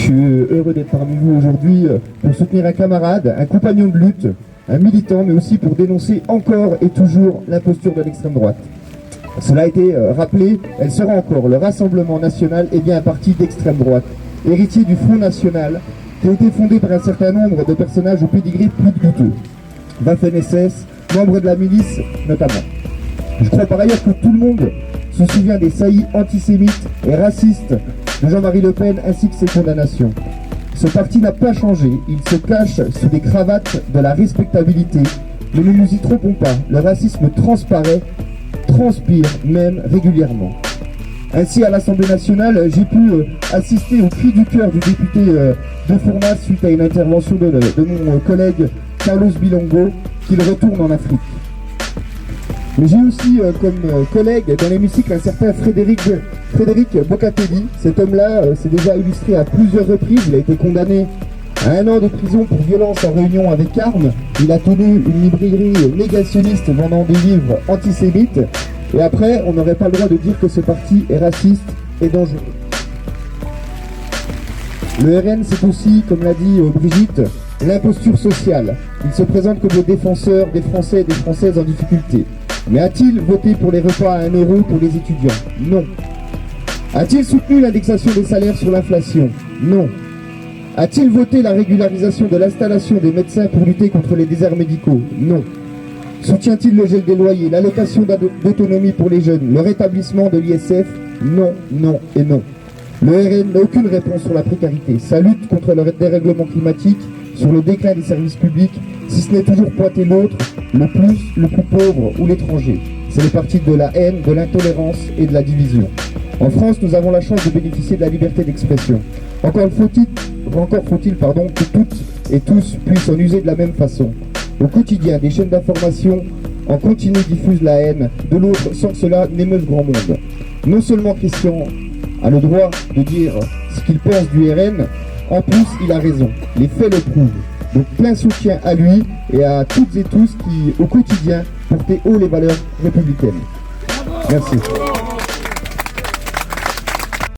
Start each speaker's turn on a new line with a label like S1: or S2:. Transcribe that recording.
S1: suis heureux d'être parmi vous aujourd'hui pour soutenir un camarade, un compagnon de lutte, un militant, mais aussi pour dénoncer encore et toujours l'imposture de l'extrême droite. Cela a été rappelé, elle sera encore. Le Rassemblement national est bien un parti d'extrême droite, héritier du Front national, qui a été fondé par un certain nombre de personnages au pédigré plus que douteux. Waffen-SS, membres de la milice notamment. Je crois par ailleurs que tout le monde se souvient des saillies antisémites et racistes de Jean-Marie Le Pen ainsi que ses condamnations. Ce parti n'a pas changé, il se cache sous des cravates de la respectabilité, mais ne nous y trompons pas, le racisme transpire même régulièrement. Ainsi, à l'Assemblée nationale, j'ai pu assister au cri du cœur du député de Fournas suite à une intervention de mon collègue Carlos Bilongo, qu'il retourne en Afrique. Mais j'ai aussi comme collègue dans l'hémicycle un certain Frédéric Bocatelli. Cet homme-là s'est déjà illustré à plusieurs reprises. Il a été condamné à 1 an de prison pour violence en réunion avec armes. Il a tenu une librairie négationniste vendant des livres antisémites. Et après, on n'aurait pas le droit de dire que ce parti est raciste et dangereux. Le RN, c'est aussi, comme l'a dit Brigitte, l'imposture sociale. Il se présente comme le défenseur des Français et des Françaises en difficulté. Mais a-t-il voté pour les repas à 1 € pour les étudiants? Non. A-t-il soutenu l'indexation des salaires sur l'inflation? Non. A-t-il voté la régularisation de l'installation des médecins pour lutter contre les déserts médicaux? Non. Soutient-il le gel des loyers, l'allocation d'autonomie pour les jeunes, le rétablissement de l'ISF? Non, non et non. Le RN n'a aucune réponse sur la précarité, sa lutte contre le dérèglement climatique, sur le déclin des services publics, si ce n'est toujours pointer l'autre, le plus pauvre ou l'étranger. C'est le parti de la haine, de l'intolérance et de la division. En France, nous avons la chance de bénéficier de la liberté d'expression. Encore faut-il que toutes et tous puissent en user de la même façon. Au quotidien, des chaînes d'information en continu diffusent la haine de l'autre sans que cela n'émeuve grand monde. Non seulement Christian a le droit de dire ce qu'il pense du RN, en plus il a raison, les faits le prouvent. Donc plein soutien à lui et à toutes et tous qui, au quotidien, portaient haut les valeurs républicaines. Merci.